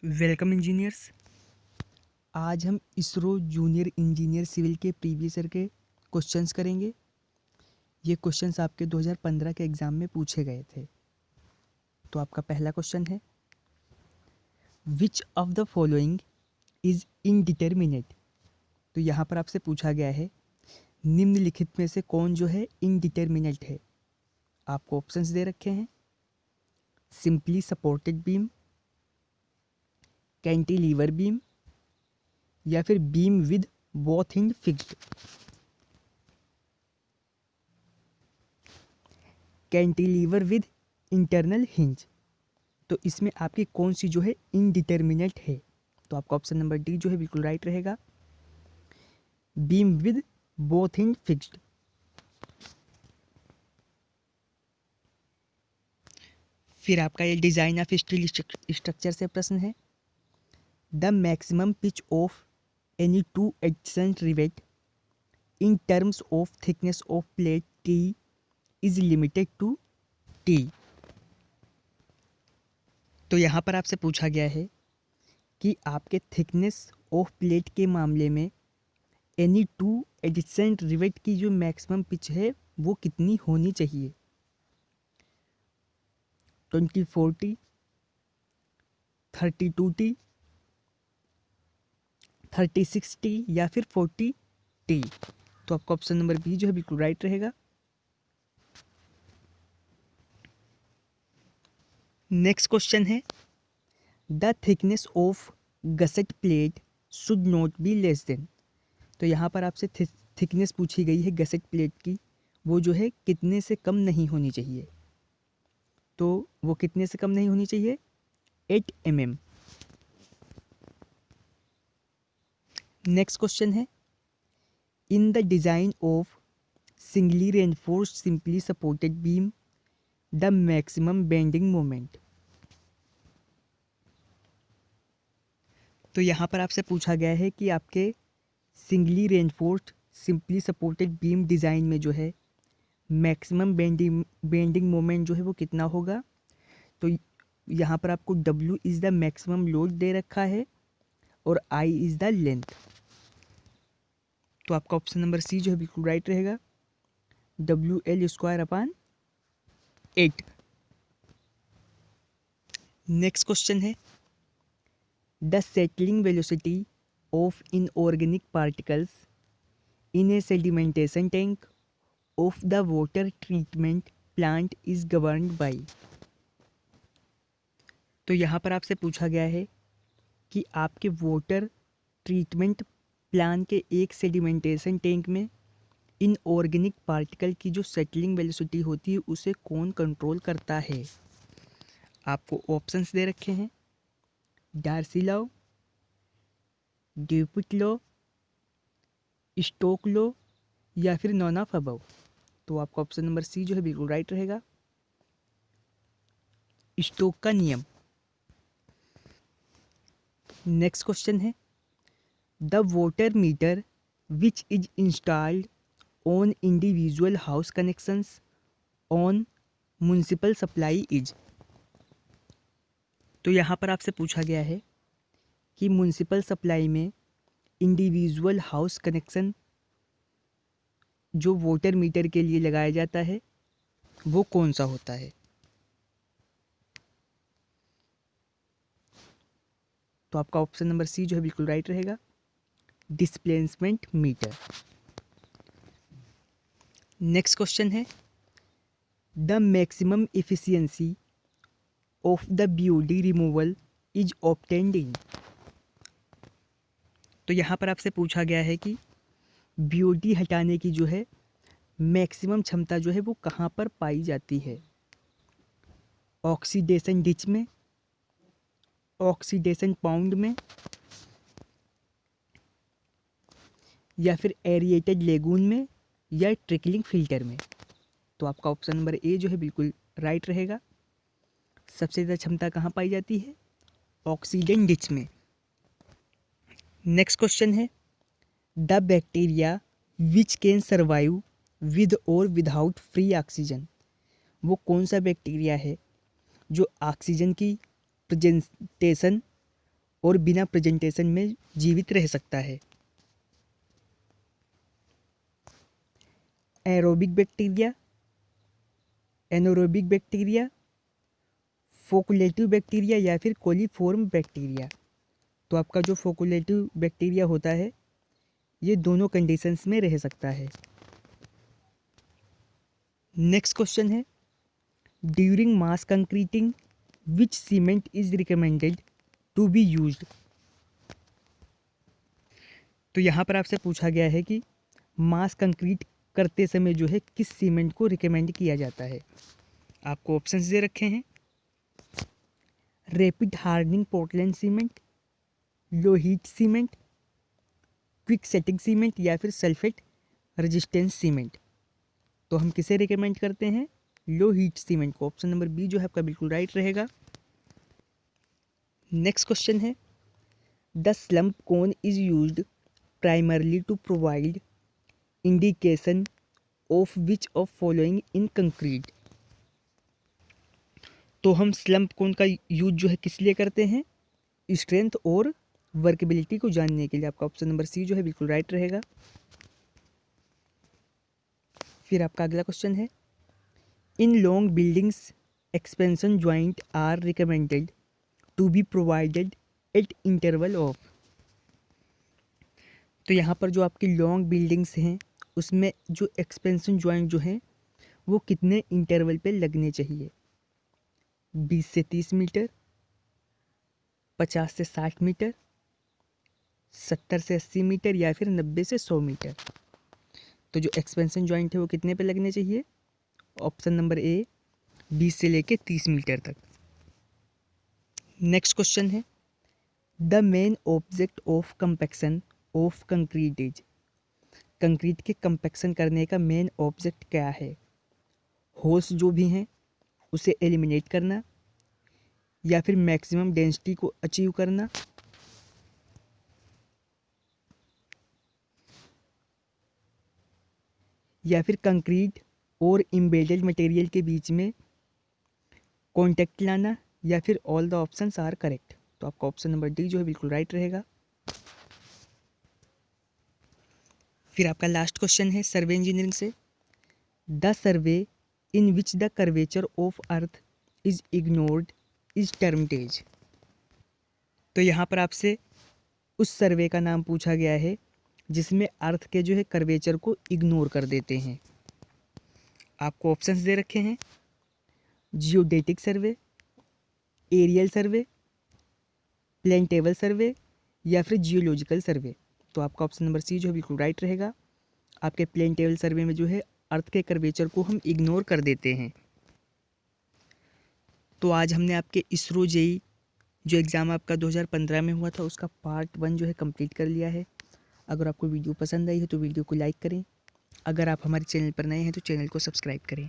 Welcome engineers. आज हम ISRO junior engineer civil के प्रीवियस ईयर के क्वेश्चंस करेंगे। ये क्वेश्चंस आपके 2015 के एग्ज़ाम में पूछे गए थे। तो आपका पहला क्वेश्चन है, which of the following is indeterminate. तो यहाँ पर आपसे पूछा गया है निम्नलिखित में से कौन जो है इनडिटर्मिनेट है। आपको ऑप्शंस दे रखे हैं, simply supported beam, cantilever beam, या फिर beam with both and fixed. Cantilever with internal hinge. तो इसमें आपकी कौन सी जो है इनडिटर्मिनेट है। तो आपका ऑप्शन नंबर डी जो है बिल्कुल राइट रहेगा, beam with both and fixed. फिर आपका ये डिजाइन ऑफ स्टील स्ट्रक्चर से प्रश्न है, the maximum pitch of any two adjacent rivet in terms of thickness of plate T is limited to T. तो यहाँ पर आपसे पूछा गया है कि आपके थिकनेस ऑफ प्लेट के मामले में एनी टू एडजेसेंट रिवेट की जो मैक्सिमम पिच है वो कितनी होनी चाहिए। 24T, 32T, 36T या फिर 40T। तो आपका ऑप्शन नंबर बी जो है बिल्कुल राइट रहेगा। नेक्स्ट क्वेश्चन है, the thickness of gusset plate should not be less than. तो यहाँ पर आपसे थिकनेस पूछी गई है गसेट प्लेट की, वो जो है कितने से कम नहीं होनी चाहिए। तो वो कितने से कम नहीं होनी चाहिए, 8 mm। नेक्स्ट क्वेश्चन है, in the design of singly reinforced simply supported beam the maximum bending moment. तो यहाँ पर आपसे पूछा गया है कि आपके singly reinforced simply supported beam design में जो है मैक्सिमम बेंडिंग मोमेंट जो है वो कितना होगा। तो यहाँ पर आपको W is the maximum load दे रखा है और I इज़ द लेंथ। तो आपका ऑप्शन नंबर सी जो है बिल्कुल राइट रहेगा, WL²/8। नेक्स्ट क्वेश्चन है, the settling velocity of inorganic particles in A sedimentation tank of the water treatment plant is governed by. तो यहाँ पर आपसे पूछा गया है कि आपके वाटर ट्रीटमेंट प्लान के एक सेडिमेंटेशन टैंक में इनऑर्गेनिक पार्टिकल की जो सेटलिंग वेलोसिटी होती है उसे कौन कंट्रोल करता है। आपको ऑप्शंस दे रखे हैं, Darcy law, Dupuit law, Stoke law या फिर नॉन ऑफ अबव। तो आपका ऑप्शन नंबर सी जो है बिल्कुल राइट रहेगा, स्टोक का नियम। नेक्स्ट क्वेश्चन है, the water meter which is installed on individual house connections on municipal supply is. तो यहाँ पर आपसे पूछा गया है कि म्युनिसिपल सप्लाई में इंडिविजुअल हाउस कनेक्शन जो वाटर मीटर के लिए लगाया जाता है वो कौन सा होता है। तो आपका ऑप्शन नंबर सी जो है बिल्कुल राइट रहेगा, डिस्प्लेसमेंट मीटर। नेक्स्ट क्वेश्चन है, the maximum efficiency of the BOD removal is obtained इन। तो यहाँ पर आपसे पूछा गया है कि BOD हटाने की जो है मैक्सिमम क्षमता जो है वो कहाँ पर पाई जाती है, ऑक्सीडेशन डिच में, ऑक्सीडेशन पाउंड में, या फिर एरिएटेड लेगून में, या ट्रिकलिंग फिल्टर में। तो आपका ऑप्शन नंबर ए जो है बिल्कुल राइट रहेगा, सबसे ज़्यादा क्षमता कहाँ पाई जाती है, ऑक्सीजन डिच में। नेक्स्ट क्वेश्चन है, the bacteria which can survive with और विदाउट फ्री ऑक्सीजन। वो कौन सा बैक्टीरिया है जो ऑक्सीजन की प्रेजेंटेशन और बिना प्रेजेंटेशन में जीवित रह सकता है? Aerobic bacteria, anaerobic bacteria, facultative bacteria या फिर कोलीफॉर्म बैक्टीरिया? तो आपका जो फोकुलेटिव बैक्टीरिया होता है ये दोनों कंडीशंस में रह सकता है। नेक्स्ट क्वेश्चन है, during mass concreting which cement is recommended to be used? तो यहाँ पर आपसे पूछा गया है कि मास कंक्रीट करते समय जो है किस सीमेंट को रिकमेंड किया जाता है। आपको ऑप्शंस दे रखे हैं, रैपिड हार्डनिंग पोर्टलैंड सीमेंट, लो heat cement, quick setting cement या फिर सल्फेट रेजिस्टेंस सीमेंट। तो हम किसे रिकमेंड करते हैं? लो हीट सीमेंट को। ऑप्शन नंबर बी जो है आपका बिल्कुल राइट रहेगा। नेक्स्ट क्वेश्चन है, the slump cone is used primarily to provide indication of which of following in concrete? तो हम स्लम्प कोन का यूज जो है किस लिए करते हैं? स्ट्रेंथ और वर्केबिलिटी को जानने के लिए। आपका ऑप्शन नंबर सी जो है बिल्कुल राइट रहेगा। फिर आपका अगला क्वेश्चन है, in long buildings expansion joint are recommended to be provided at interval of? तो यहाँ पर जो आपकी लॉन्ग बिल्डिंग्स हैं उसमें जो एक्सपेंशन ज्वाइंट जो हैं वो कितने इंटरवल पे लगने चाहिए? 20 से 30 मीटर, 50 से 60 मीटर, 70 से 80 मीटर या फिर 90 से 100 मीटर? तो जो एक्सपेंशन ज्वाइंट है वो कितने पे लगने चाहिए? ऑप्शन नंबर ए 20 से लेके 30 मीटर तक। नेक्स्ट क्वेश्चन है, the main object of compaction of concrete is? Concrete के कंपैक्शन करने का मेन ऑब्जेक्ट क्या है? होल्स जो भी हैं उसे एलिमिनेट करना, या फिर मैक्सिमम डेंसिटी को अचीव करना, या फिर कंक्रीट और एम्बेडेड मटेरियल के बीच में कांटेक्ट लाना, या फिर all the options are correct? तो आपका ऑप्शन नंबर डी जो है बिल्कुल राइट रहेगा। फिर आपका लास्ट क्वेश्चन है सर्वे इंजीनियरिंग से, the survey in which the curvature of earth is ignored is termed as? तो यहाँ पर आपसे उस सर्वे का नाम पूछा गया है जिसमें अर्थ के जो है कर्वेचर को इग्नोर कर देते हैं। आपको ऑप्शंस दे रखे हैं, जियोडेटिक सर्वे, एरियल सर्वे, प्लेन सर्वे या फिर जियोलॉजिकल सर्वे? तो आपका ऑप्शन नंबर सी जो है बिल्कुल राइट रहेगा। आपके प्लेन सर्वे में जो है अर्थ के कर्वेचर को हम इग्नोर कर देते हैं। तो आज हमने आपके इसरो जेई जो एग्ज़ाम आपका 2015 में हुआ था उसका पार्ट 1 जो है कंप्लीट कर लिया है। अगर आपको वीडियो पसंद आई है तो वीडियो को लाइक करें। अगर आप हमारे चैनल पर नए हैं तो चैनल को सब्सक्राइब करें।